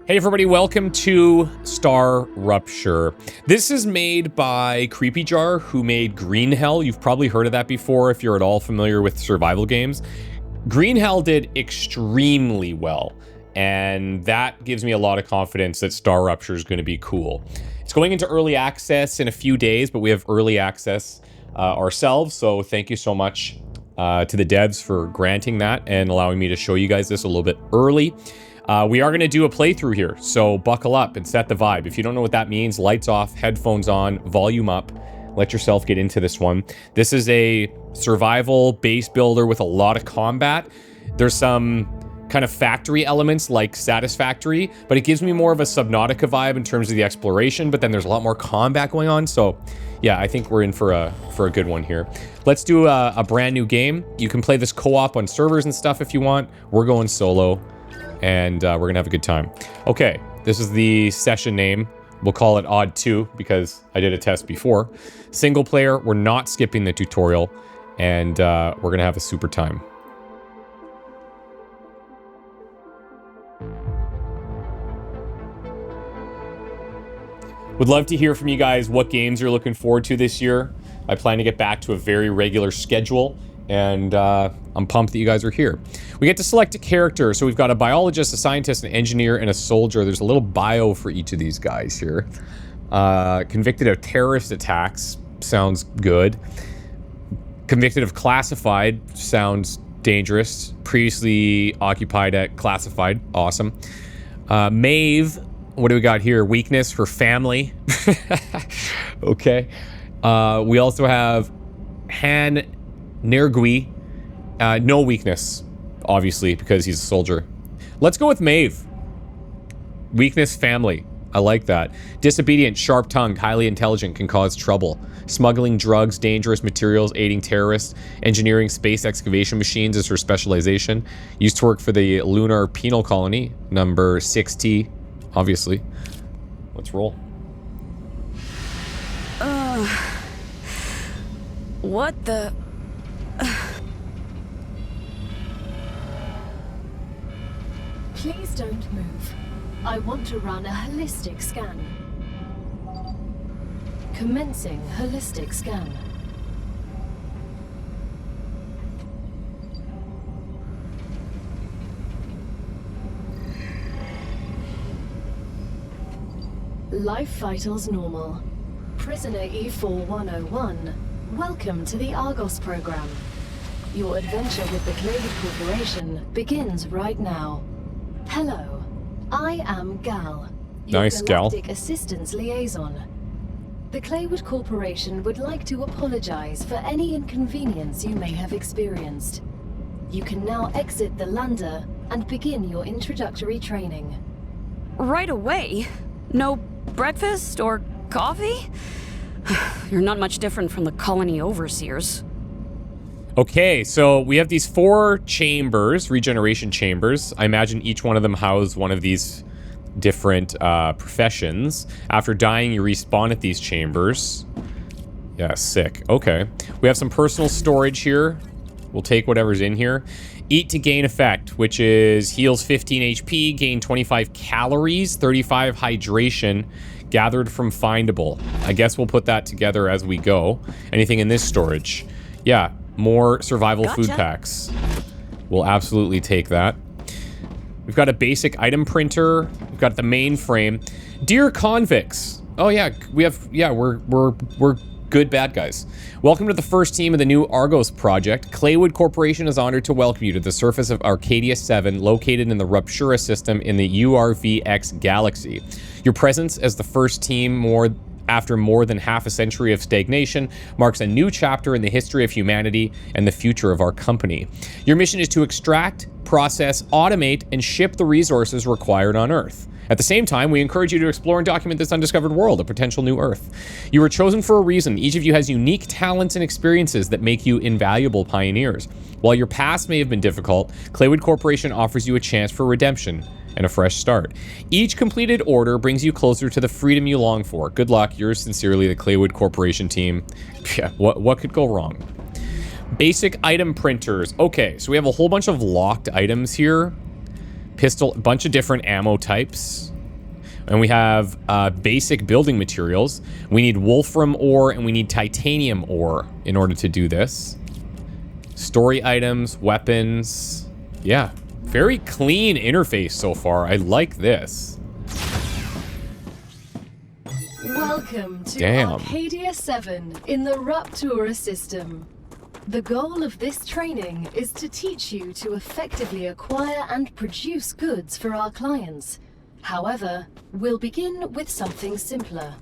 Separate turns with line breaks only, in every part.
Hey everybody, welcome to Star Rupture. This is made by CreepyJar, who made Green Hell. You've probably heard of that before if you're at all familiar with survival games. Green Hell did extremely well, and that gives me a lot of confidence that Star Rupture is going to be cool. It's going into early access in a few days, but we have early access ourselves, so thank you so much to the devs for granting that and allowing me to show you guys this a little bit early. We are going to do a playthrough here, so buckle up and set the vibe. If you don't know what that means, lights off, headphones on, volume up. Let yourself get into this one. This is a survival base builder with a lot of combat. There's some kind of factory elements like Satisfactory, but it gives me more of a Subnautica vibe in terms of the exploration, but then there's a lot more combat going on, so yeah, I think we're in for a good one here. Let's do a brand new game. You can play this co-op on servers and stuff if you want. We're going solo. And we're gonna have a good time. Okay, this is the session name. We'll call it Odd 2 because I did a test before. Single player, we're not skipping the tutorial, and we're gonna have a super time. Would love to hear from you guys what games you're looking forward to this year. I plan to get back to a very regular schedule, and I'm pumped that you guys are here. We get to select a character, so we've got a biologist, a scientist, an engineer, and a soldier. There's a little bio for each of these guys here. Convicted of terrorist attacks, sounds good. Convicted of classified, sounds dangerous. Previously occupied at classified, awesome. Maeve, what do we got here? Weakness, her family. Okay. We also have Han Nergui, no weakness, obviously, because he's a soldier. Let's go with Maeve. Weakness, family. I like that. Disobedient, sharp-tongued, highly intelligent, can cause trouble. Smuggling drugs, dangerous materials, aiding terrorists. Engineering space excavation machines is her specialization. Used to work for the Lunar Penal Colony, number 6T, obviously. Let's roll.
What the...
Please don't move. I want to run a holistic scan. Commencing holistic scan. Life vitals normal. Prisoner E4101, welcome to the Argos program. Your adventure with the Claywood Corporation begins right now. Hello, I am Gal, your
nice, Gal.
Galactic Assistance Liaison. The Claywood Corporation would like to apologize for any inconvenience you may have experienced. You can now exit the lander and begin your introductory training.
Right away? No breakfast or coffee? You're not much different from the colony overseers.
Okay, so we have these 4 chambers, regeneration chambers. I imagine each one of them house one of these different professions. After dying, you respawn at these chambers. Yeah, sick. Okay. We have some personal storage here. We'll take whatever's in here. Eat to gain effect, which is heals 15 HP, gain 25 calories, 35 hydration, gathered from findable. I guess we'll put that together as we go. Anything in this storage? Yeah. More survival food packs. We'll absolutely take that. We've got a basic item printer. We've got the mainframe. Dear convicts. Oh yeah, we have. Yeah, we're good bad guys. Welcome to the first team of the new Argos project. Claywood Corporation is honored to welcome you to the surface of Arcadia 7, located in the Ruptura system in the URVX galaxy. Your presence as the first team after more than half a century of stagnation marks a new chapter in the history of humanity and the future of our company. Your mission is to extract, process, automate, and ship the resources required on Earth. At the same time, we encourage you to explore and document this undiscovered world, a potential new Earth. You were chosen for a reason. Each of you has unique talents and experiences that make you invaluable pioneers. While your past may have been difficult, Claywood Corporation offers you a chance for redemption and a fresh start. Each completed order brings you closer to the freedom you long for. Good luck. Yours sincerely, the Claywood Corporation team. Yeah, what could go wrong? Basic item printers. Okay, so we have a whole bunch of locked items here. Pistol, a bunch of different ammo types. And we have basic building materials. We need wolfram ore and we need titanium ore in order to do this. Story items, weapons. Yeah, very clean interface so far. I like this.
Welcome to
Damn.
Arcadia 7 in the Rupture system. The goal of this training is to teach you to effectively acquire and produce goods for our clients. However, we'll begin with something simpler.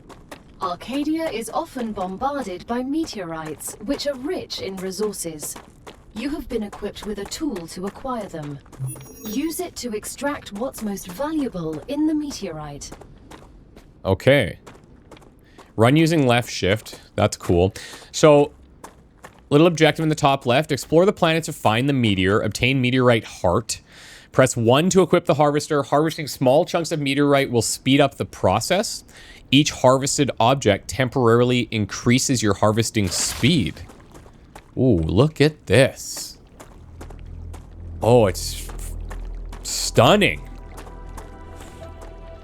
Arcadia is often bombarded by meteorites, which are rich in resources. You have been equipped with a tool to acquire them. Use it to extract what's most valuable in the meteorite.
Okay. Run using left shift. That's cool. So, little objective in the top left. Explore the planet to find the meteor. Obtain meteorite heart. Press 1 to equip the harvester. Harvesting small chunks of meteorite will speed up the process. Each harvested object temporarily increases your harvesting speed. Ooh, look at this. Oh, it's stunning.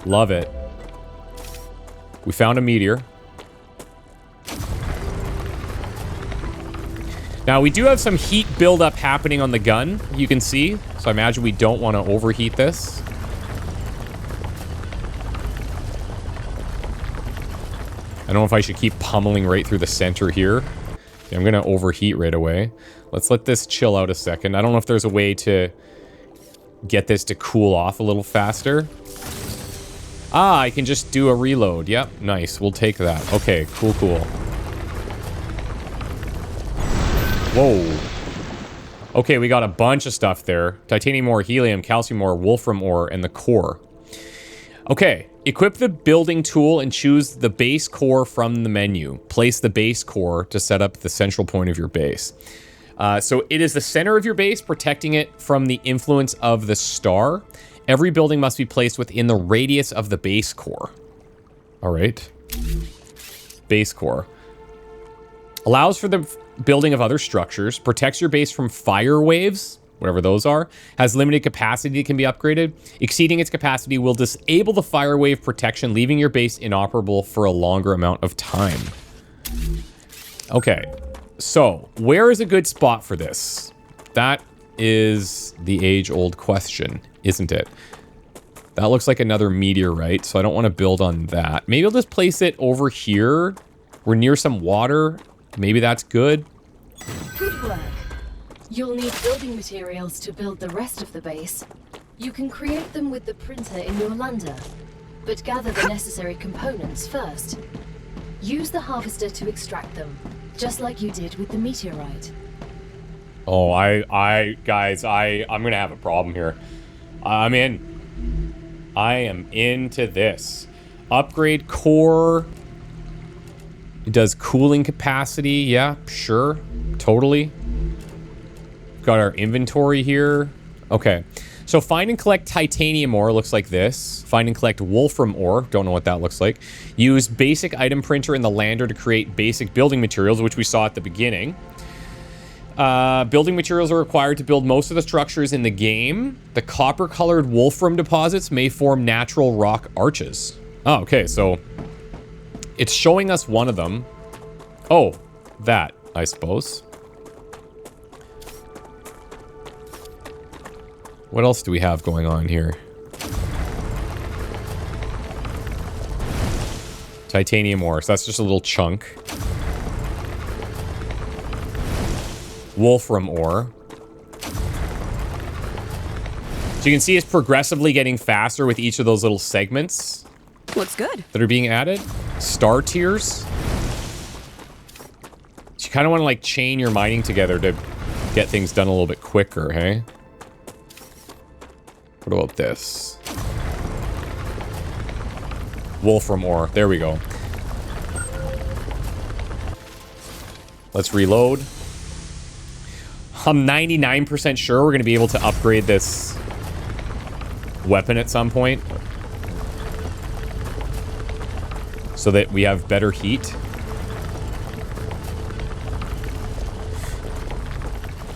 Love it. We found a meteor. Now, we do have some heat buildup happening on the gun, you can see. So I imagine we don't want to overheat this. I don't know if I should keep pummeling right through the center here. Okay, I'm going to overheat right away. Let's let this chill out a second. I don't know if there's a way to get this to cool off a little faster. Ah, I can just do a reload. Yep, nice. We'll take that. Okay, cool, cool. Whoa. Okay, we got a bunch of stuff there. Titanium ore, helium, calcium ore, wolfram ore, and the core. Okay, equip the building tool and choose the base core from the menu. Place the base core to set up the central point of your base. So it is the center of your base, protecting it from the influence of the star. Every building must be placed within the radius of the base core. All right. Base core. Allows for the building of other structures, protects your base from fire waves, whatever those are, has limited capacity that can be upgraded. Exceeding its capacity will disable the fire wave protection, leaving your base inoperable for a longer amount of time. Okay, so where is a good spot for this? That is the age-old question, isn't it? That looks like another meteorite, so I don't want to build on that. Maybe I'll just place it over here. We're near some water. Maybe that's good.
Good work. You'll need building materials to build the rest of the base. You can create them with the printer in your lander, but gather the necessary components first. Use the harvester to extract them, just like you did with the meteorite.
Oh, guys, I'm gonna have a problem here. I'm in. I am into this. Upgrade core. It does cooling capacity. Yeah, sure. Totally. Got our inventory here. Okay. So find and collect titanium ore looks like this. Find and collect wolfram ore. Don't know what that looks like. Use basic item printer in the lander to create basic building materials, which we saw at the beginning. Building materials are required to build most of the structures in the game. The copper-colored wolfram deposits may form natural rock arches. Oh, okay. So it's showing us one of them. Oh, that, I suppose. What else do we have going on here? Titanium ore. So that's just a little chunk. Wolfram ore. So you can see it's progressively getting faster with each of those little segments.
Looks good.
That are being added. Star tiers. So you kind of want to like chain your mining together to get things done a little bit quicker, hey? What about this? Wolfram ore. There we go. Let's reload. I'm 99% sure we're going to be able to upgrade this weapon at some point, so that we have better heat.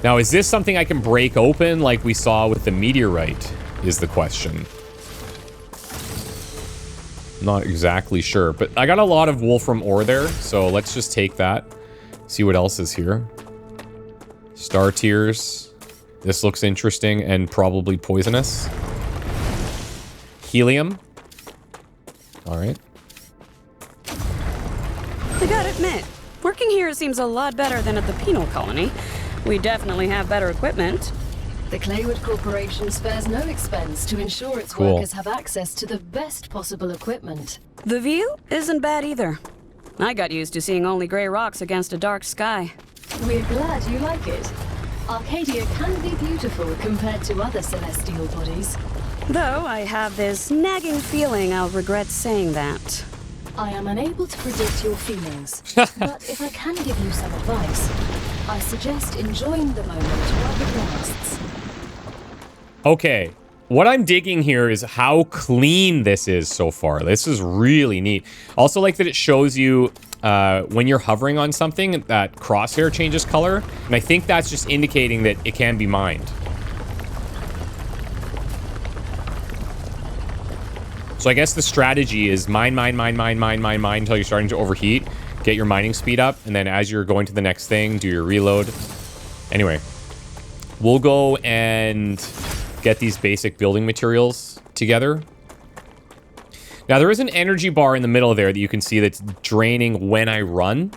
Now, is this something I can break open like we saw with the meteorite, is the question. Not exactly sure, but I got a lot of wolfram ore there, so let's just take that. See what else is here. Star tears. This looks interesting and probably poisonous. Helium. All right.
I gotta admit, working here seems a lot better than at the penal colony. We definitely have better equipment.
The Claywood Corporation spares no expense to ensure its workers have access to the best possible equipment.
The view isn't bad either. I got used to seeing only gray rocks against a dark sky.
We're glad you like it. Arcadia can be beautiful compared to other celestial bodies.
Though I have this nagging feeling I'll regret saying that.
I am unable to predict your feelings, but if I can give you some advice, I suggest enjoying the moment while it lasts.
Okay, what I'm digging here is how clean this is so far. This is really neat. Also like that it shows you when you're hovering on something, that crosshair changes color. And I think that's just indicating that it can be mined. So I guess the strategy is mine until you're starting to overheat. Get your mining speed up, and then as you're going to the next thing, do your reload. Anyway, we'll go and get these basic building materials together. Now, there is an energy bar in the middle there that you can see that's draining when I run.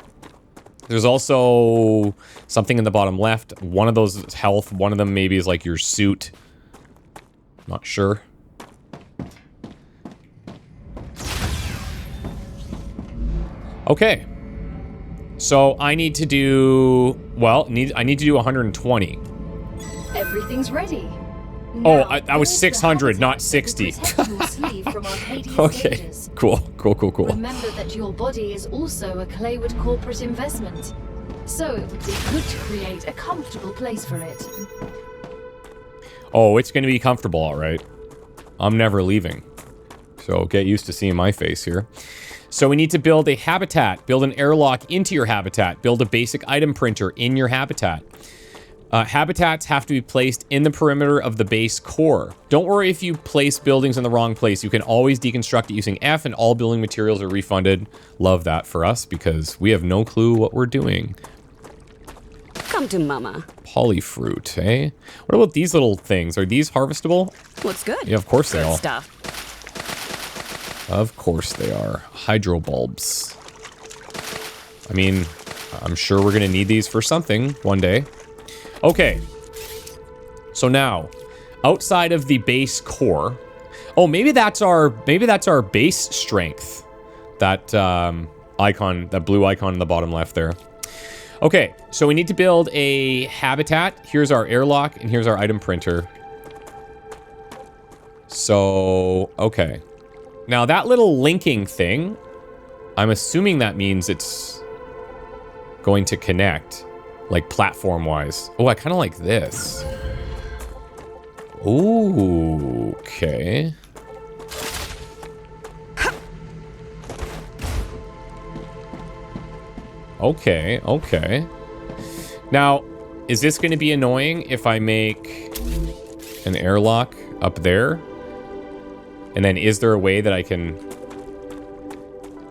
There's also something in the bottom left. One of those is health. One of them maybe is like your suit. Not sure. Okay. So I need to do, well, I need to do 120.
Everything's ready.
Oh, I was 600, not 60. Okay, cool.
Remember that your body is also a Claywood corporate investment, so it would be good to create a comfortable place for it.
Oh, it's going to be comfortable, all right. I'm never leaving. So get used to seeing my face here. So we need to build a habitat, build an airlock into your habitat, build a basic item printer in your habitat. Habitats have to be placed in the perimeter of the base core. Don't worry if you place buildings in the wrong place. You can always deconstruct it using F, and all building materials are refunded. Love that for us, because we have no clue what we're doing.
Come to mama.
Polyfruit, eh? What about these little things? Are these harvestable?
What's good?
Yeah, of course they
Good
are.
stuff.
Of course they are. Hydro bulbs. I mean, I'm sure we're gonna need these for something one day. Okay. So now, outside of the base core. Oh, maybe that's our base strength. That icon, that blue icon in the bottom left there. Okay, so we need to build a habitat. Here's our airlock, and here's our item printer. So, okay. Now, that little linking thing, I'm assuming that means it's going to connect, like platform-wise. Oh, I kind of like this. Ooh, okay. Okay. Now, is this going to be annoying if I make an airlock up there? And then is there a way that I can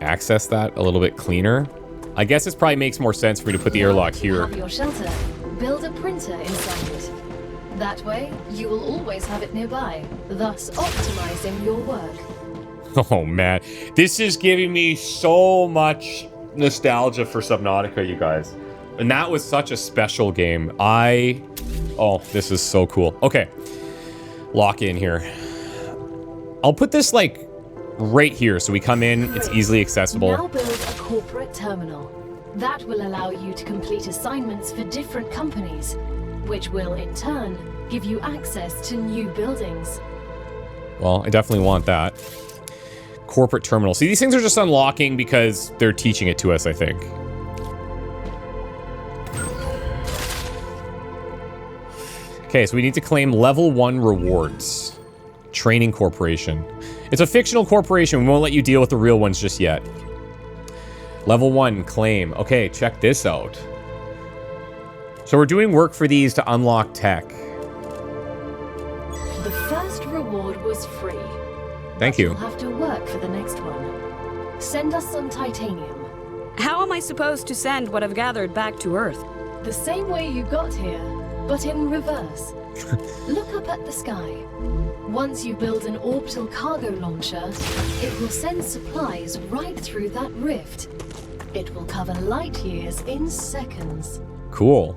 access that a little bit cleaner? I guess this probably makes more sense for me to put the airlock here.
Have your shelter. Build a printer inside it. That way, you will always have it nearby, thus optimizing your work.
Oh man, this is giving me so much nostalgia for Subnautica, you guys. And that was such a special game. Oh, this is so cool. Okay, lock in here. I'll put this like right here so we come in, it's easily accessible.
Now build a corporate terminal. That will allow you to complete assignments for different companies, which will in turn give you access to new buildings.
Well, I definitely want that. Corporate terminal. See, these things are just unlocking because they're teaching it to us, I think. Okay, so we need to claim level 1 rewards. Training corporation. It's a fictional corporation. We won't let you deal with the real ones just yet. Level 1, claim. Okay, check this out. So we're doing work for these to unlock tech.
The first reward was free.
Thank you.
You'll have to work for the next one. Send us some titanium.
How am I supposed to send what I've gathered back to Earth?
The same way you got here, but in reverse. Look up at the sky. Once you build an orbital cargo launcher, it will send supplies right through that rift. It will cover light years in seconds.
Cool.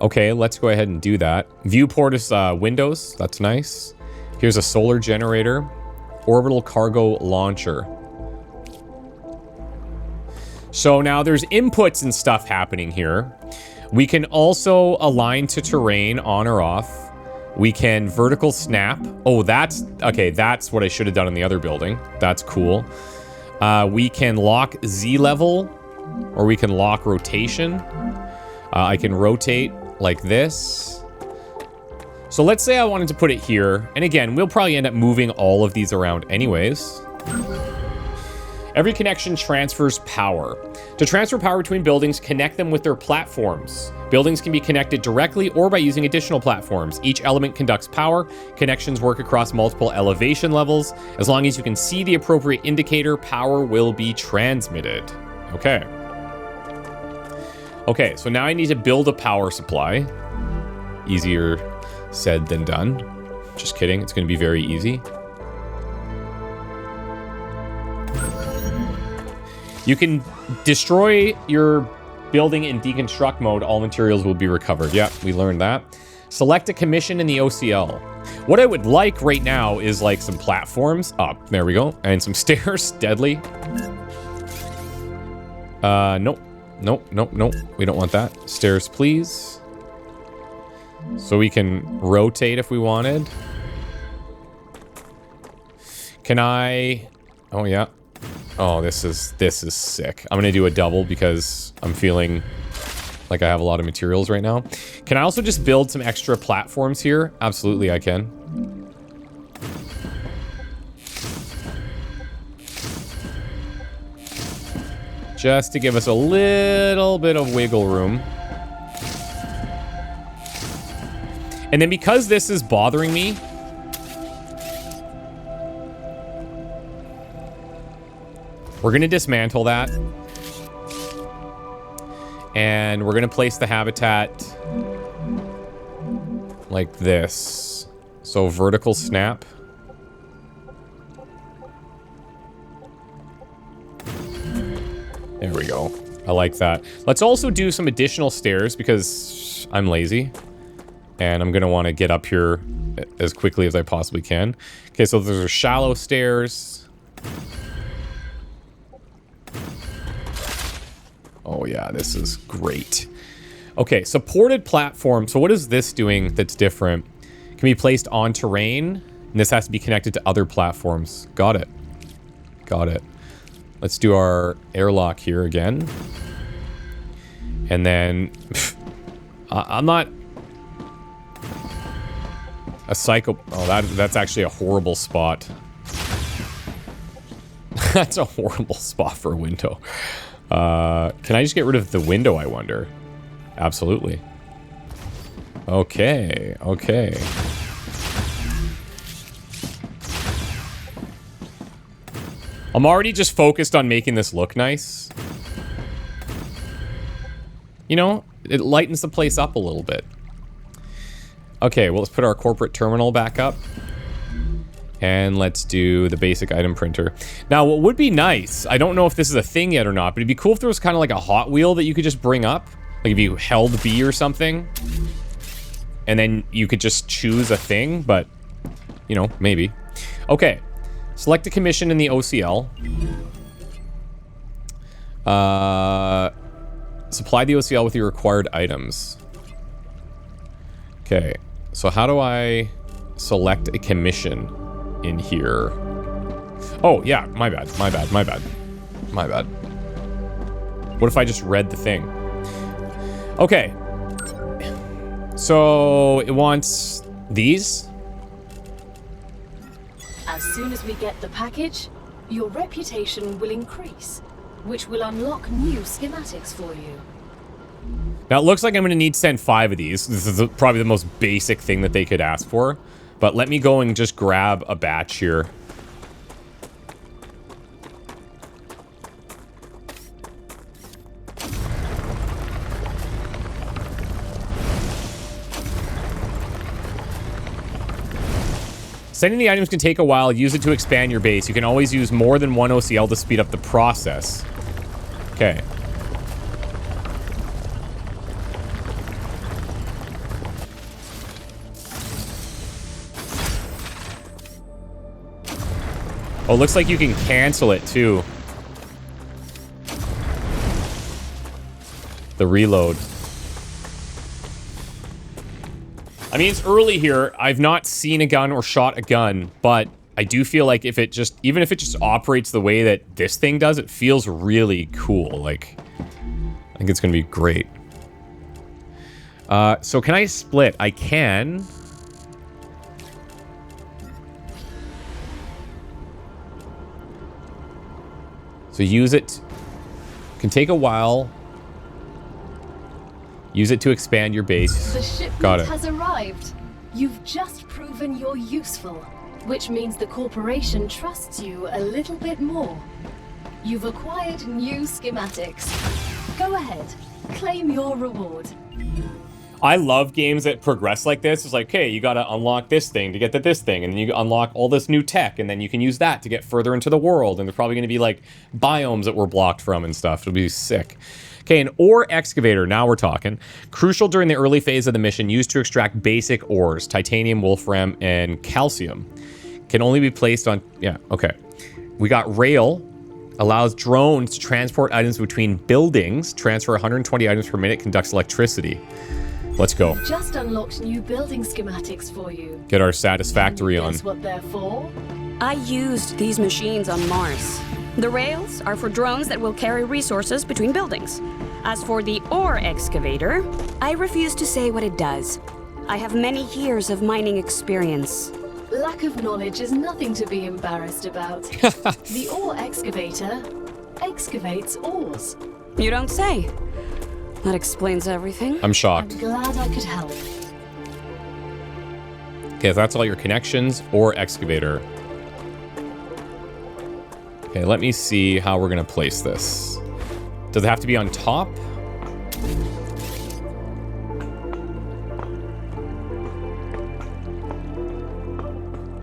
Okay, let's go ahead and do that. Viewport is windows. That's nice. Here's a solar generator. Orbital cargo launcher. So now there's inputs and stuff happening here. We can also align to terrain on or off. We can vertical snap. Oh, that's... Okay, that's what I should have done in the other building. That's cool. We can lock Z level, or we can lock rotation. I can rotate like this. So let's say I wanted to put it here. And again, we'll probably end up moving all of these around anyways. Every connection transfers power. To transfer power between buildings, connect them with their platforms. Buildings can be connected directly or by using additional platforms. Each element conducts power. Connections work across multiple elevation levels. As long as you can see the appropriate indicator, power will be transmitted. Okay. Okay, so now I need to build a power supply. Easier said than done. Just kidding, it's going to be very easy. You can destroy your building in deconstruct mode. All materials will be recovered. Yep, we learned that. Select a commission in the OCL. What I would like right now is like some platforms. Up, there we go. And some stairs, deadly. Nope. Nope, nope, nope. We don't want that. Stairs, please. So we can rotate if we wanted. Can I... Oh, yeah. Oh, this is sick. I'm gonna do a double because I'm feeling like I have a lot of materials right now. Can I also just build some extra platforms here? Absolutely, I can. Just to give us a little bit of wiggle room. And then because this is bothering me, we're going to dismantle that. And we're going to place the habitat like this. So vertical snap. There we go. I like that. Let's also do some additional stairs because I'm lazy. And I'm going to want to get up here as quickly as I possibly can. Okay, so there's shallow stairs. Oh yeah, this is great. Okay, supported platform. So what is this doing that's different? Can be placed on terrain. And this has to be connected to other platforms. Got it. Got it. Let's do our airlock here again. And then... I'm not... A psycho... Oh, that's actually a horrible spot. That's a horrible spot for a window. Can I just get rid of the window, I wonder? Absolutely. Okay, okay. I'm already just focused on making this look nice. You know, it lightens the place up a little bit. Okay, well, let's put our corporate terminal back up. And let's do the basic item printer. Now, what would be nice, I don't know if this is a thing yet or not, but it'd be cool if there was kind of like a Hot Wheel that you could just bring up. Like if you held B or something. And then you could just choose a thing, but, you know, maybe. Okay, select a commission in the OCL. Supply the OCL with your required items. Okay, so how do I select a commission in here? Oh, yeah, my bad, my bad, my bad. My bad. What if I just read the thing? Okay. So, it wants these.
As soon as we get the package, your reputation will increase, which will unlock new schematics for you.
Now, it looks like I'm going to need to send 5 of these. This is probably the most basic thing that they could ask for. But let me go and just grab a batch here. Sending the items can take a while. Use it to expand your base. You can always use more than one OCL to speed up the process. Okay. Oh, looks like you can cancel it too. The reload. I mean, it's early here. I've not seen a gun or shot a gun, but I do feel like if it just, even if it just operates the way that this thing does, it feels really cool. Like, I think it's gonna be great. So can I split? I can. So use it. Can take a while. Use it to expand your base.
The shipment has arrived. You've just proven you're useful, which means the corporation trusts you a little bit more. You've acquired new schematics. Go ahead, claim your reward.
I love games that progress like this. It's like, okay, you gotta unlock this thing to get to this thing, and then you unlock all this new tech, and then you can use that to get further into the world, and there's probably gonna be like biomes that we're blocked from and stuff. It'll be sick. Okay, an ore excavator, now we're talking. Crucial during the early phase of the mission, used to extract basic ores, titanium, wolfram, and calcium. Can only be placed on, yeah, okay. We got rail, allows drones to transport items between buildings, transfer 120 items per minute, conducts electricity. Let's go.
Just unlocked new building schematics for you.
Get our satisfactory on.
Guess what they're for?
I used these machines on Mars. The rails are for drones that will carry resources between buildings. As for the ore excavator, I refuse to say what it does. I have many years of mining experience.
Lack of knowledge is nothing to be embarrassed about. The ore excavator excavates ores.
You don't say. That explains everything.
I'm shocked.
I'm glad I could help.
Okay, if that's all your connections, ore excavator. Okay, let me see how we're gonna place this. Does it have to be on top?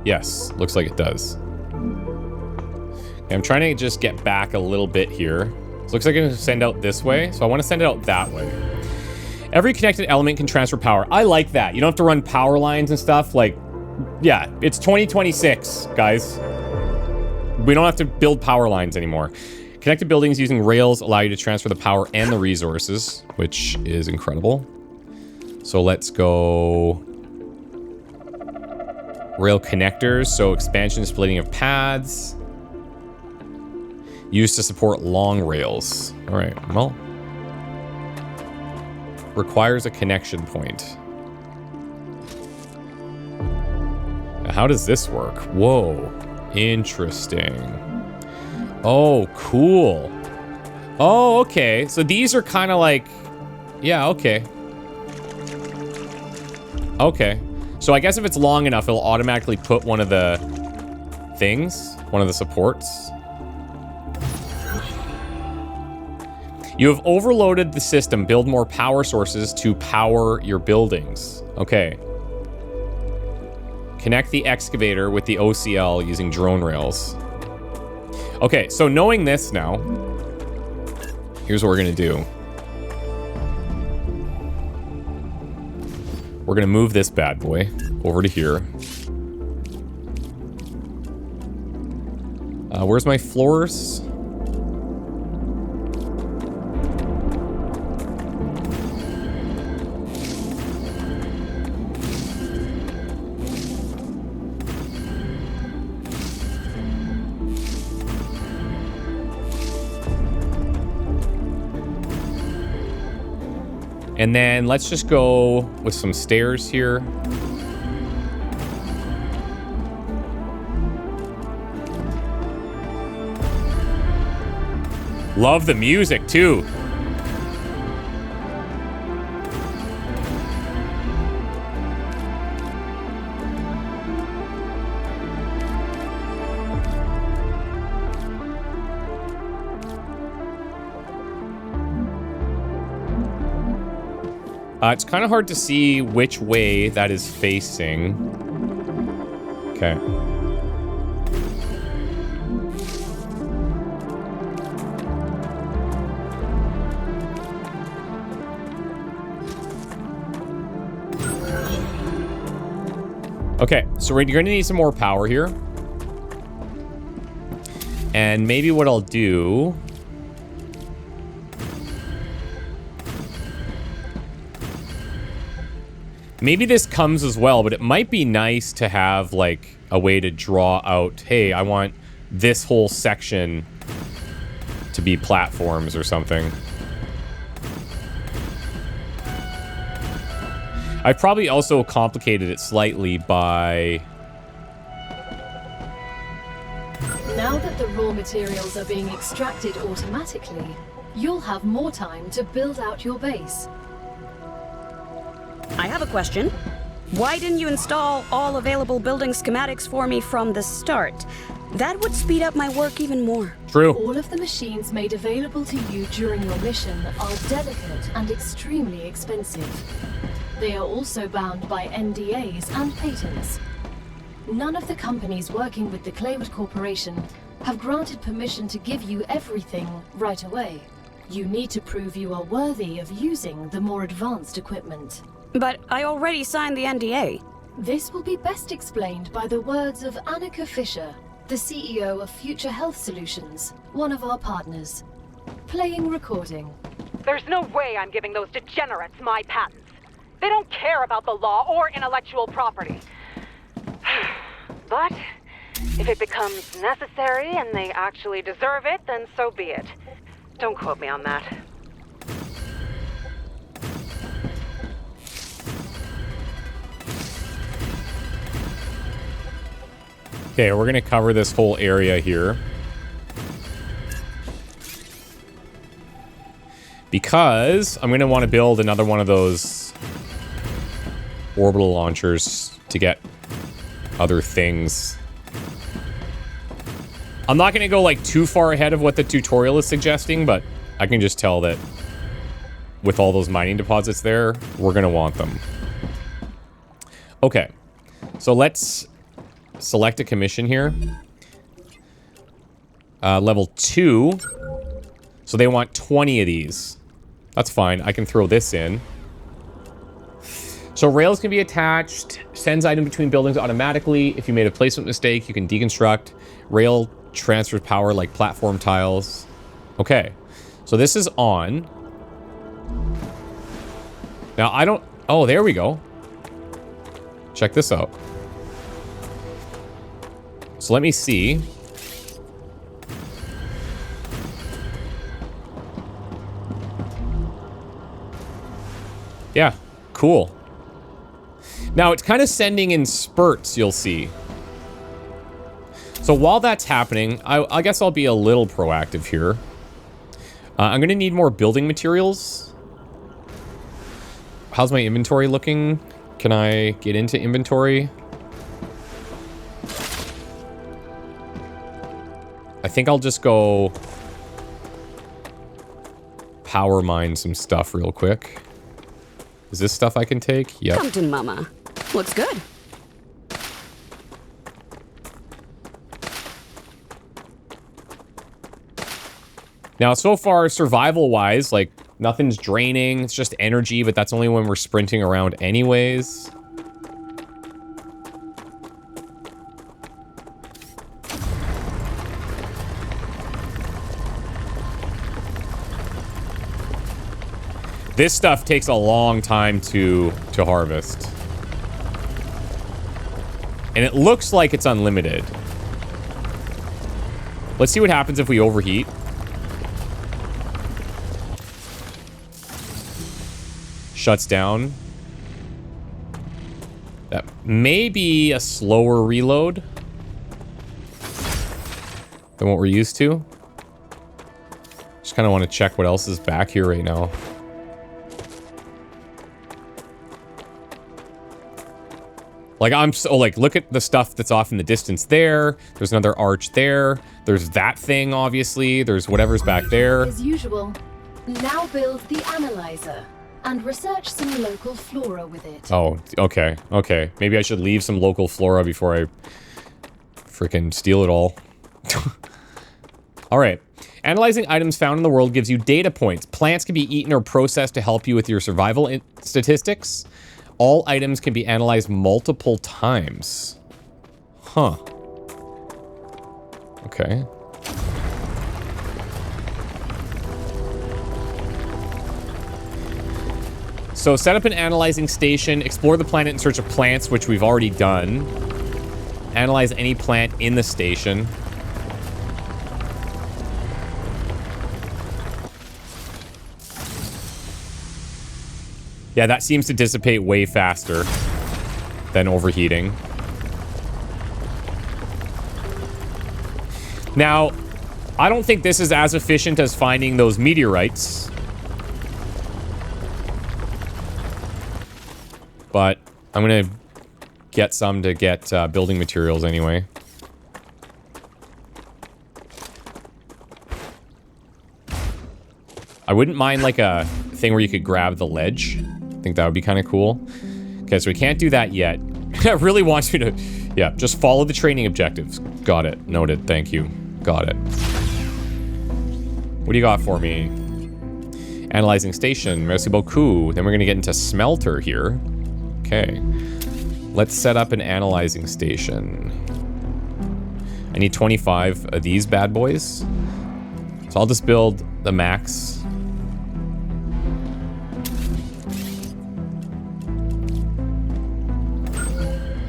Yes, looks like it does. Okay, I'm trying to just get back a little bit here. So it looks like I'm gonna send out this way, so I want to send it out that way. Every connected element can transfer power. I like that. You don't have to run power lines and stuff. Like, yeah, it's 2026, guys. We don't have to build power lines anymore. Connected buildings using rails allow you to transfer the power and the resources, which is incredible. So let's go rail connectors. So expansion and splitting of paths. Used to support long rails. All right, well. Requires a connection point. Now, how does this work? Whoa. Interesting. Oh, cool. Oh, okay. So these are kind of like... Yeah, okay. Okay. So I guess if it's long enough, it'll automatically put one of the things, one of the supports. You have overloaded the system. Build more power sources to power your buildings. Okay. Connect the excavator with the OCL using drone rails. Okay, so knowing this now, here's what we're gonna do. We're gonna move this bad boy over to here. Where's my floors? And then let's just go with some stairs here. Love the music too. It's kind of hard to see which way that is facing. Okay. Okay, so we're going to need some more power here. And maybe what I'll do... Maybe this comes as well, but it might be nice to have, like, a way to draw out, hey, I want this whole section to be platforms or something. I've probably also complicated it slightly by...
Now that the raw materials are being extracted automatically, you'll have more time to build out your base.
I have a question. Why didn't you install all available building schematics for me from the start? That would speed up my work even more.
True.
All of the machines made available to you during your mission are delicate and extremely expensive. They are also bound by NDAs and patents. None of the companies working with the Claywood Corporation have granted permission to give you everything right away. You need to prove you are worthy of using the more advanced equipment.
But I already signed the NDA.
This will be best explained by the words of Annika Fisher, the CEO of Future Health Solutions, one of our partners. Playing recording.
There's no way I'm giving those degenerates my patents. They don't care about the law or intellectual property. But if it becomes necessary and they actually deserve it, then so be it. Don't quote me on that.
Okay, we're going to cover this whole area here. Because I'm going to want to build another one of those orbital launchers to get other things. I'm not going to go like too far ahead of what the tutorial is suggesting, but I can just tell that with all those mining deposits there, we're going to want them. Okay, so let's select a commission here. Level 2. So they want 20 of these. That's fine. I can throw this in. So rails can be attached. Sends item between buildings automatically. If you made a placement mistake, you can deconstruct. Rail transfers power like platform tiles. Okay. So this is on. Now I don't... Oh, there we go. Check this out. So let me see. Yeah, cool. Now it's kind of sending in spurts, you'll see. So while that's happening, I guess I'll be a little proactive here. I'm going to need more building materials. How's my inventory looking? Can I get into inventory? I think I'll just go power mine some stuff real quick. Is this stuff I can take? Yep.
Come to mama. Looks good.
Now, so far, survival-wise, like, nothing's draining. It's just energy, but that's only when we're sprinting around anyways. This stuff takes a long time to harvest. And it looks like it's unlimited. Let's see what happens if we overheat. Shuts down. That may be a slower reload than what we're used to. Just kind of want to check what else is back here right now. Like, I'm so, like, look at the stuff that's off in the distance there. There's another arch there. There's that thing, obviously. There's whatever's back there.
As usual. Now build the analyzer. and research some local flora with it.
Oh, okay, okay. Maybe I should leave some local flora before I freaking steal it all. Alright. Analyzing items found in the world gives you data points. Plants can be eaten or processed to help you with your survival statistics. All items can be analyzed multiple times. Huh. Okay. So set up an analyzing station, explore the planet in search of plants, which we've already done. Analyze any plant in the station. Yeah, that seems to dissipate way faster than overheating. Now, I don't think this is as efficient as finding those meteorites. But I'm gonna get some to get building materials anyway. I wouldn't mind like a thing where you could grab the ledge. I think that would be kind of cool. Okay, so we can't do that yet. It really wants you to, yeah, just follow the training objectives. Got it. Noted. Thank you. Got it. What do you got for me? Analyzing station. Merci beaucoup. Then we're gonna get into smelter here. Okay. Let's set up an analyzing station. I need 25 of these bad boys. So I'll just build the max.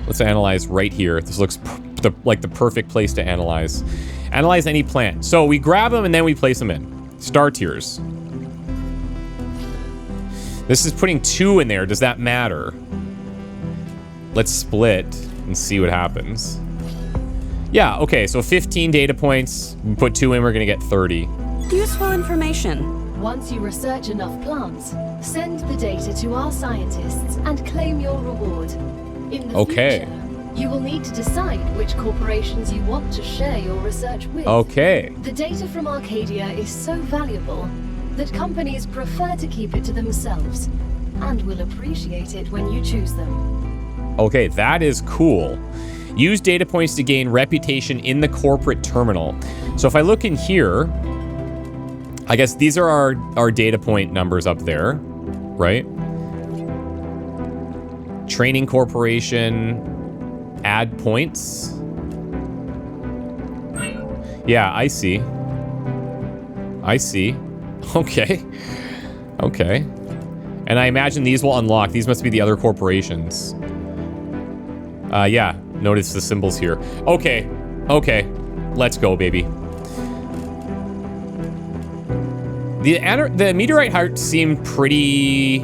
Let's analyze right here. This looks like the perfect place to analyze. Analyze any plant. So we grab them and then we place them in. Star tiers. This is putting 2 in there. Does that matter? Let's split and see what happens. Yeah, okay, so 15 data points. We put 2 in, we're gonna get 30.
Useful information.
Once you research enough plants, send the data to our scientists and claim your reward. In the future, you will need to decide which corporations you want to share your research with.
Okay.
The data from Arcadia is so valuable that companies prefer to keep it to themselves and will appreciate it when you choose them.
Okay, that is cool. Use data points to gain reputation in the corporate terminal. So if I look in here, I guess these are our data point numbers up there, right? Training corporation, add points. Yeah, I see. I see. Okay. Okay. And I imagine these will unlock. These must be the other corporations. Yeah, notice the symbols here. Okay, okay, let's go, baby. The meteorite hearts seem pretty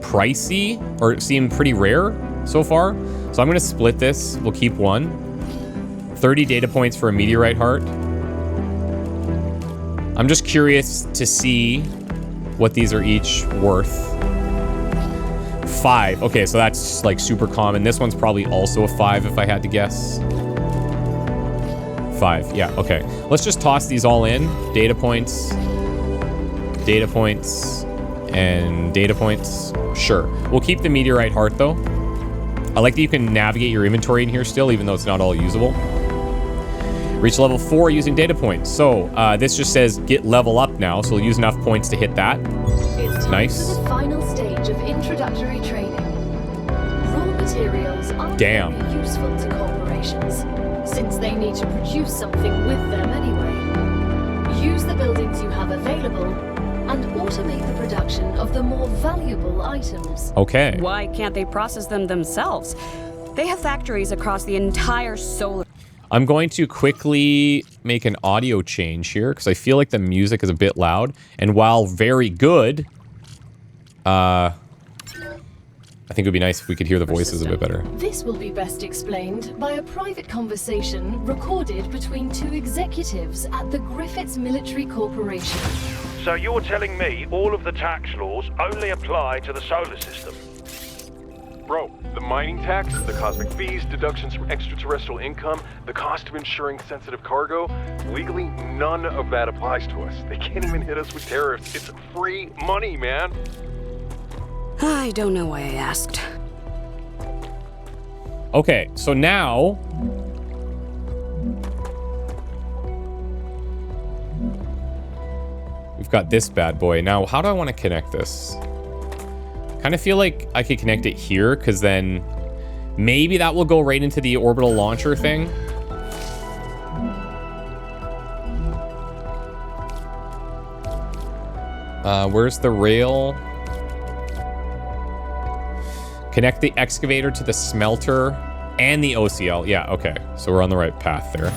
pricey, or seem pretty rare so far. So I'm gonna split this. We'll keep 1. 30 data points for a meteorite heart. I'm just curious to see what these are each worth. 5. Okay, so that's like super common. This one's probably also a 5 if I had to guess. 5. Yeah, okay. Let's just toss these all in. Data points, and data points. Sure. We'll keep the meteorite heart though. I like that you can navigate your inventory in here still, even though it's not all usable. Reach level 4 using data points. So this just says get level up now, so we'll use enough points to hit that.
It's time
nice.
for the final stage of introductory training. Raw materials are
Damn.
very useful to corporations, since they need to produce something with them anyway. Use the buildings you have available and automate the production of the more valuable items.
Okay.
Why can't they process them themselves? They have factories across the entire solar...
I'm going to quickly make an audio change here because I feel like the music is a bit loud. And while very good, I think it would be nice if we could hear the voices a bit better.
This will be best explained by a private conversation recorded between 2 executives at the Griffiths Military Corporation.
So you're telling me all of the tax laws only apply to the solar system?
Bro, the mining tax, the cosmic fees, deductions from extraterrestrial income, the cost of insuring sensitive cargo, legally none of that applies to us. They can't even hit us with tariffs. It's free money, man.
I don't know why I asked.
Okay, so now... we've got this bad boy. Now, how do I want to connect this? Kind of feel like I could connect it here, because then maybe that will go right into the orbital launcher thing. Where's the rail? Connect the excavator to the smelter and the OCL. Yeah, okay. So we're on the right path there.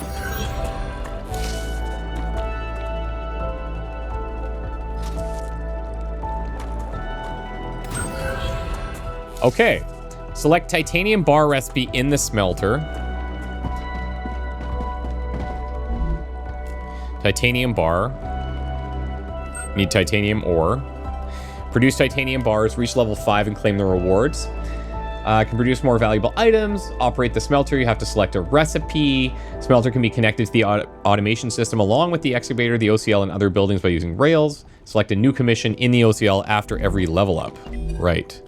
Okay. Select titanium bar recipe in the smelter. Titanium bar. Need titanium ore. Produce titanium bars, reach level 5 and claim the rewards. Can produce more valuable items. Operate the smelter, you have to select a recipe. Smelter can be connected to the automation system along with the excavator, the OCL, and other buildings by using rails. Select a new commission in the OCL after every level up. Right.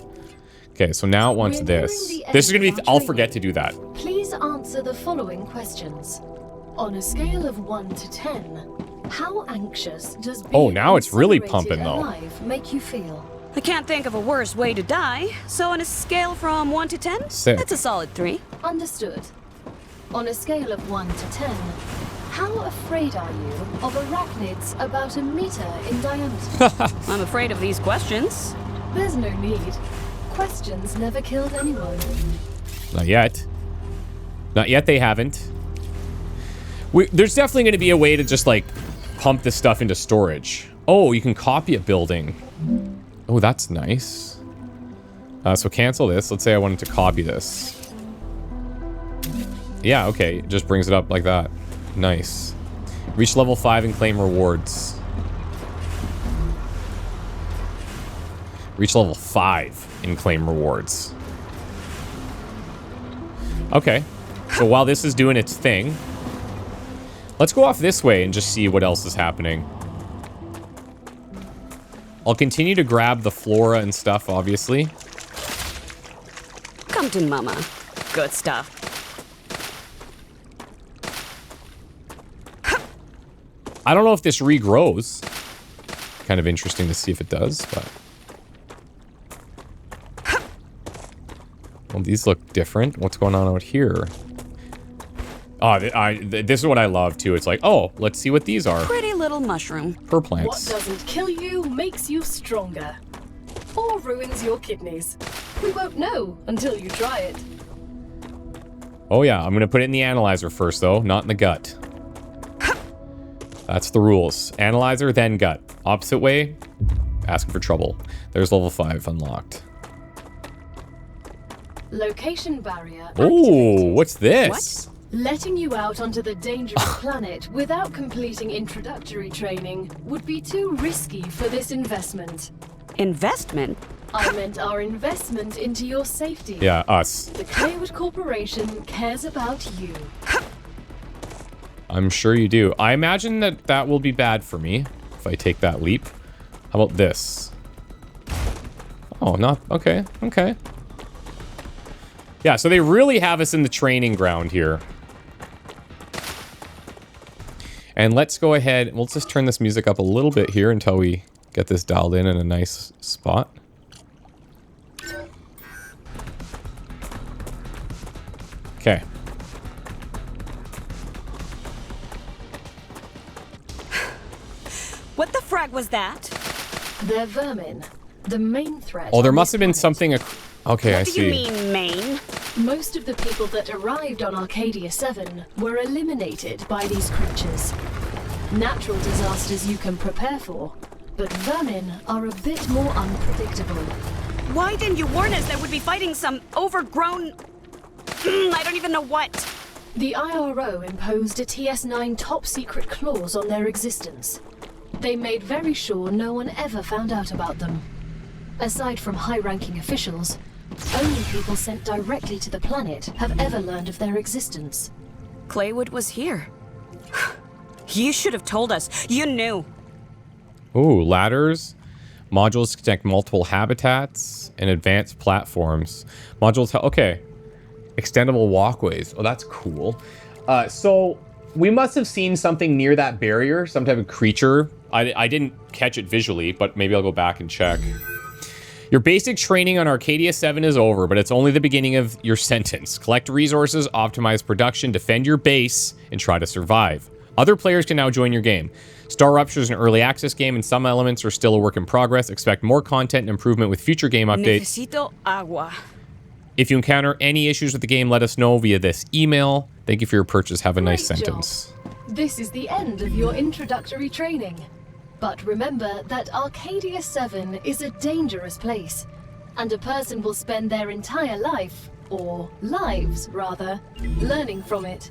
Okay, so now it wants this. This is gonna be, I'll forget to do that.
Please answer the following questions. On a scale of 1 to 10, how anxious does being
now it's really
incinerated
pumping, though.
alive make you feel?
I can't think of a worse way to die, so on a scale from 1 to 10,
Sick.
that's a solid 3.
Understood. On a scale of 1 to 10, how afraid are you of arachnids about 1 meter in diameter?
I'm afraid of these questions.
There's no need. Questions never killed anyone.
Not yet. Not yet, they haven't. There's definitely going to be a way to just, like, pump this stuff into storage. Oh, you can copy a building. Oh, that's nice. So cancel this. Let's say I wanted to copy this. Yeah, okay. It just brings it up like that. Nice. Reach level 5 and claim rewards. Reach level 5 and claim rewards. Okay. So while this is doing its thing, let's go off this way and just see what else is happening. I'll continue to grab the flora and stuff, obviously.
Come to mama. Good stuff.
I don't know if this regrows. Kind of interesting to see if it does, but... well, these look different. What's going on out here? Oh, this is what I love, too. It's like, oh, let's see what these are.
Pretty little mushroom.
Per plants.
What doesn't kill you makes you stronger. Or ruins your kidneys. We won't know until you try it.
Oh, yeah. I'm going to put it in the analyzer first, though. Not in the gut. That's the rules. Analyzer, then gut. Opposite way, ask for trouble. There's level 5 unlocked.
Location barrier
Oh,
activated.
what's this?
Letting you out onto the dangerous planet without completing introductory training would be too risky for this investment.
Investment?
I meant our investment into your safety.
Yeah, us.
The Claywood Corporation cares about you.
I'm sure you do. I imagine that that will be bad for me if I take that leap. How about this? Oh, not... okay, okay. Yeah, so they really have us in the training ground here. And let's go ahead, let's just turn this music up a little bit here until we get this dialed in a nice spot. Okay.
What the frag was that?
They're vermin, the main threat.
Oh, there
on
must
this
have been
planet.
something... okay, I
What do
see.
you mean, Maine?
Most of the people that arrived on Arcadia 7 were eliminated by these creatures. Natural disasters you can prepare for, but vermin are a bit more unpredictable.
Why didn't you warn us that we'd be fighting some overgrown... I don't even know what.
The IRO imposed a TS9 top-secret clause on their existence. They made very sure no one ever found out about them. Aside from high-ranking officials, only people sent directly to the planet have ever learned of their existence.
Claywood was here. You should have told us. You knew.
Ooh, ladders. Modules connect multiple habitats and advanced platforms. Modules, okay. Extendable walkways. Oh, that's cool. So we must have seen something near that barrier, some type of creature. I didn't catch it visually, but maybe I'll go back and check. Your basic training on Arcadia 7 is over, but it's only the beginning of your sentence. Collect resources, optimize production, defend your base, and try to survive. Other players can now join your game. Star Rupture is an early access game, and some elements are still a work in progress. Expect more content and improvement with future game updates.
Necesito agua.
If you encounter any issues with the game, let us know via this email. Thank you for your purchase. Have a nice sentence.
This is the end of your introductory training. But remember that Arcadia 7 is a dangerous place, and a person will spend their entire life, or lives rather, learning from it.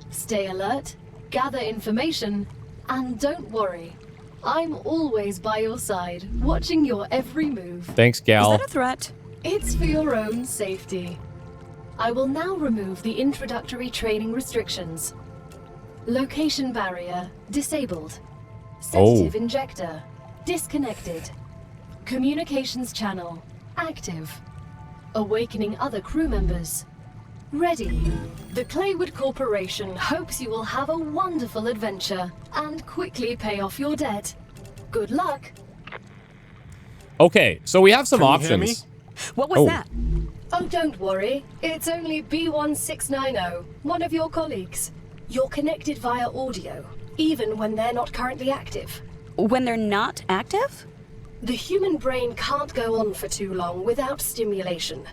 Stay alert, gather information, and don't worry. I'm always by your side, watching your every move.
Thanks, gal.
Is that a threat?
It's for your own safety. I will now remove the introductory training restrictions. Location barrier disabled. Sedative injector disconnected. Communications channel active. Awakening other crew members ready. The Claywood Corporation hopes you will have a wonderful adventure and quickly pay off your debt. Good luck.
Okay, so we have some
Can you hear me?
options.
What was that?
Oh, don't worry. It's only B1690, one of your colleagues. You're connected via audio, even when they're not currently active.
When they're not active?
The human brain can't go on for too long without stimulation.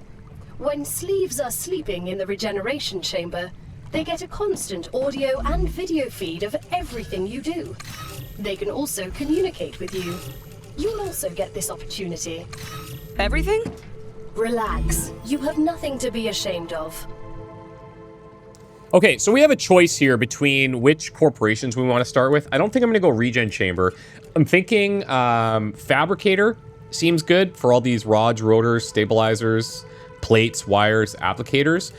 When sleeves are sleeping in the regeneration chamber, they get a constant audio and video feed of everything you do. They can also communicate with you. You'll also get this opportunity.
Everything?
Relax. You have nothing to be ashamed of.
Okay, so we have a choice here between which corporations we want to start with. I don't think I'm going to go regen chamber. I'm thinking fabricator seems good for all these rods, rotors, stabilizers, plates, wires, applicators.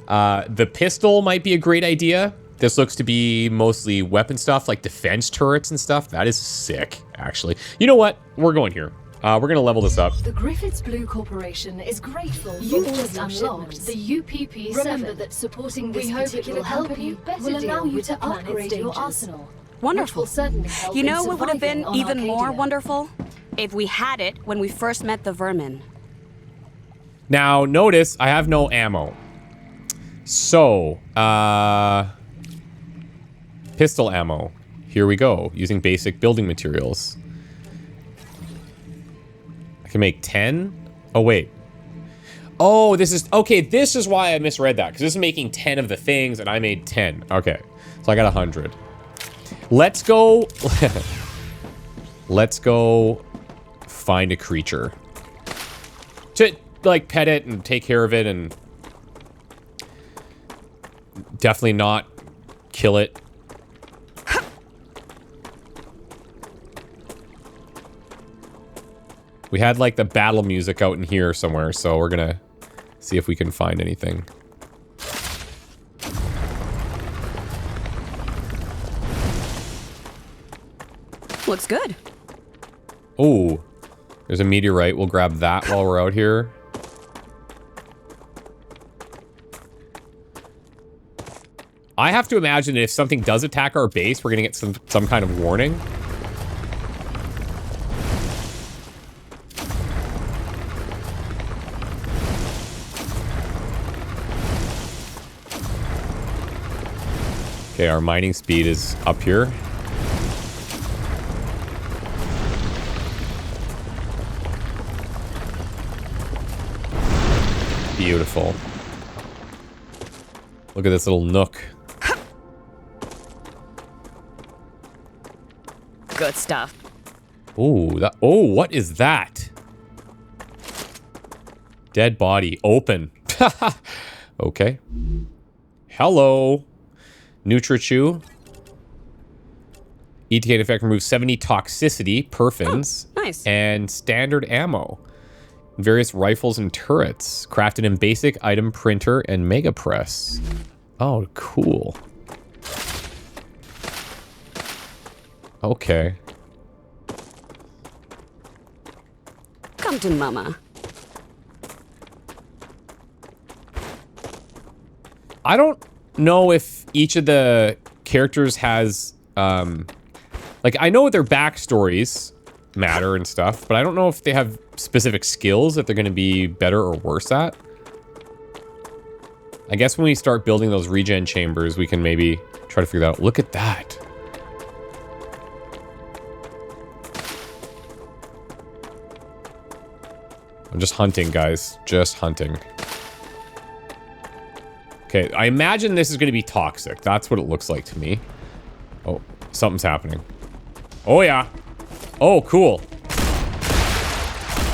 The pistol might be a great idea. This looks to be mostly weapon stuff like defense turrets and stuff. That is sick, actually. You know what? We're going here. We're going to level this up.
The Griffiths Blue Corporation is grateful for all just unlocked the UPP-7. Remember that supporting this particular company will allow you to upgrade your arsenal.
Wonderful.
Which will certainly help
You know
in
what would have been
surviving on
even more
Arcadia.
wonderful? If we had it when we first met the vermin.
Now, notice I have no ammo. So, pistol ammo. Here we go, using basic building materials. I can make 10? Oh, wait. Oh, this is... Okay, this is why I misread that, because this is making 10 of the things, and I made 10. Okay, so I got 100. Let's go... Let's go find a creature. To, like, pet it and take care of it, and... definitely not kill it. We had, like, the battle music out in here somewhere, so we're gonna see if we can find anything.
Looks good.
Oh, there's a meteorite. We'll grab that while we're out here. I have to imagine that if something does attack our base, we're gonna get some kind of warning. Okay, our mining speed is up here. Beautiful. Look at this little nook.
Good stuff.
Ooh, that. Oh, what is that? Dead body. Open. Okay. Hello. Nutrichew. ETA effect removes 70 toxicity, perfins,
Nice.
and standard ammo. Various rifles and turrets. Crafted in basic item printer and mega press. Oh, cool. Okay.
Come to Mama.
I don't know if each of the characters has, like, I know their backstories matter and stuff, but I don't know if they have specific skills that they're going to be better or worse at. I guess when we start building those regen chambers, we can maybe try to figure that out. Look at that. I'm just hunting, guys. Just hunting. Okay, I imagine this is going to be toxic. That's what it looks like to me. Oh, something's happening. Oh, yeah. Oh, cool.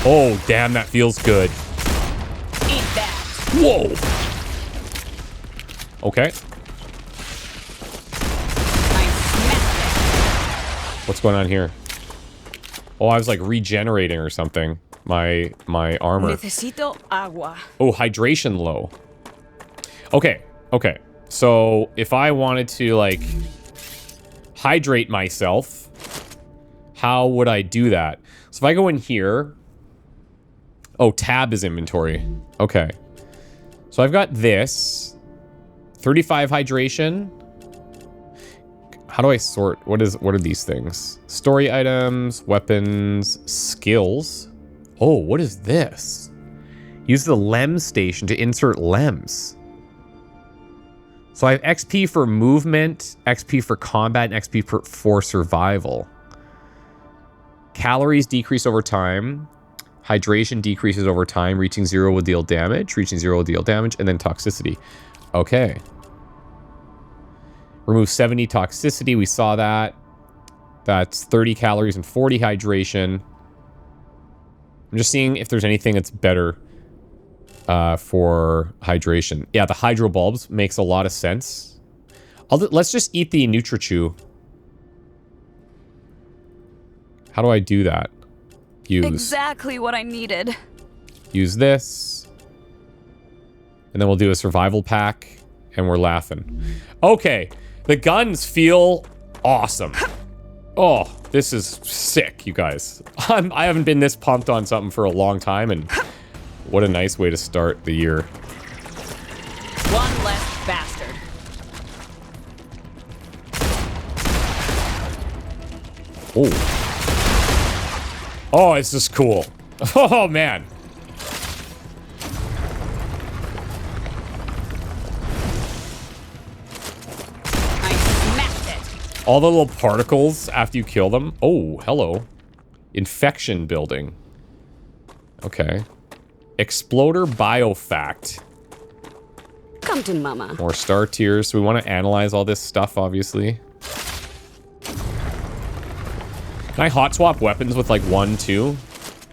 Oh, damn, that feels good.
Eat that.
Whoa. Okay.
I smacked it.
What's going on here? Oh, I was like regenerating or something. My armor.
Necesito agua.
Oh, hydration low. Okay, okay. So if I wanted to like hydrate myself, how would I do that? So if I go in here, oh, tab is inventory. Okay. So I've got this 35 hydration. How do I sort? What are these things? Story items, weapons, skills. Oh, what is this? Use the LEM station to insert LEMs. So I have XP for movement, XP for combat, and XP for survival. Calories decrease over time. Hydration decreases over time. Reaching 0 will deal damage. Reaching 0 will deal damage. And then toxicity. Okay. Remove 70 toxicity. We saw that. That's 30 calories and 40 hydration. I'm just seeing if there's anything that's better for hydration. Yeah, the hydro bulbs makes a lot of sense. Let's just eat the NutriChew. How do I do that? Use.
Exactly what I needed.
Use this. And then we'll do a survival pack. And we're laughing. Okay. The guns feel awesome. Oh, this is sick, you guys. I haven't been this pumped on something for a long time, and what a nice way to start the year.
One less bastard.
Oh. Oh, this is cool. Oh, man. All the little particles after you kill them. Oh, hello. Infection building. Okay. Exploder biofact.
Come to Mama.
More star tiers. So we want to analyze all this stuff, obviously. Can I hot swap weapons with like 1, 2?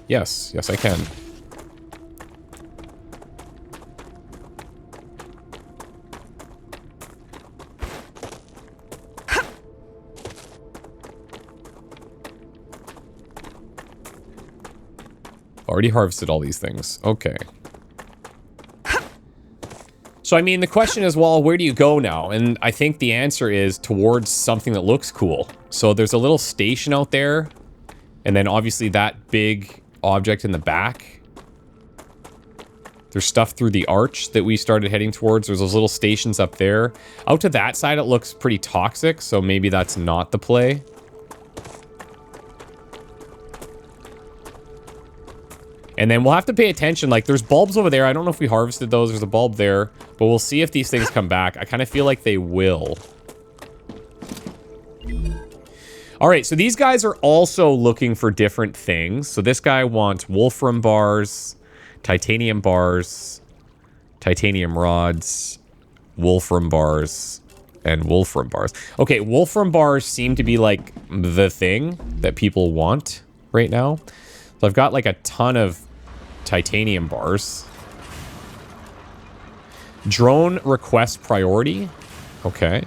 Yes. Yes, I can. Already harvested all these things. Okay. So, I mean, the question is, well, where do you go now? And I think the answer is towards something that looks cool. So there's a little station out there. And then obviously that big object in the back. There's stuff through the arch that we started heading towards. There's those little stations up there. Out to that side, it looks pretty toxic. So maybe that's not the play. And then we'll have to pay attention. Like, there's bulbs over there. I don't know if we harvested those. There's a bulb there. But we'll see if these things come back. I kind of feel like they will. All right, so these guys are also looking for different things. So this guy wants wolfram bars, titanium rods, wolfram bars, and wolfram bars. Okay, wolfram bars seem to be like the thing that people want right now. So I've got like a ton of titanium bars. Drone request priority. Okay.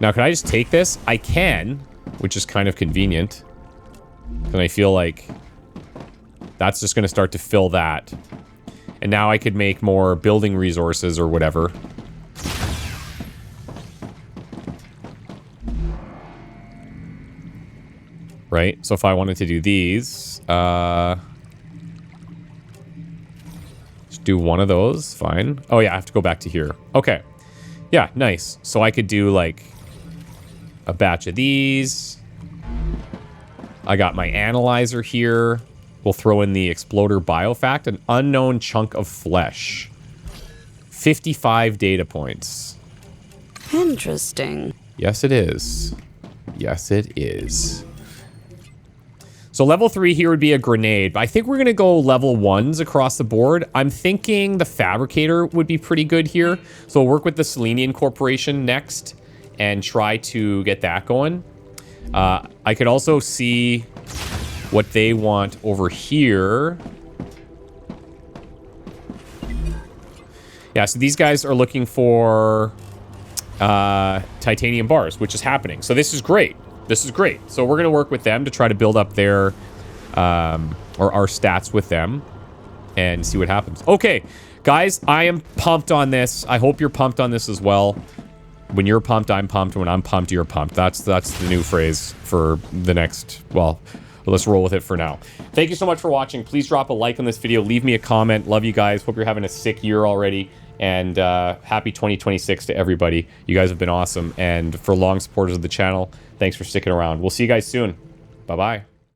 Now, can I just take this? I can, which is kind of convenient. And I feel like that's just going to start to fill that. And now I could make more building resources or whatever. right? So if I wanted to do these, just do one of those, fine. Oh yeah, I have to go back to here. Okay. Yeah, nice. So I could do like a batch of these. I got my analyzer here. We'll throw in the exploder biofact, an unknown chunk of flesh. 55 data points.
Interesting.
Yes, it is. Yes, it is. So level 3 here would be a grenade, but I think we're going to go level 1s across the board. I'm thinking the fabricator would be pretty good here. So we'll work with the Selenian Corporation next and try to get that going. I could also see what they want over here. Yeah, so these guys are looking for titanium bars, which is happening. So this is great. This is great. So we're going to work with them to try to build up their, or our stats with them and see what happens. Okay, guys, I am pumped on this. I hope you're pumped on this as well. When you're pumped, I'm pumped. When I'm pumped, you're pumped. That's the new phrase for the next, well, let's roll with it for now. Thank you so much for watching. Please drop a like on this video. Leave me a comment. Love you guys. Hope you're having a sick year already. And happy 2026 to everybody. You guys have been awesome. And for long supporters of the channel, thanks for sticking around. We'll see you guys soon. Bye-bye.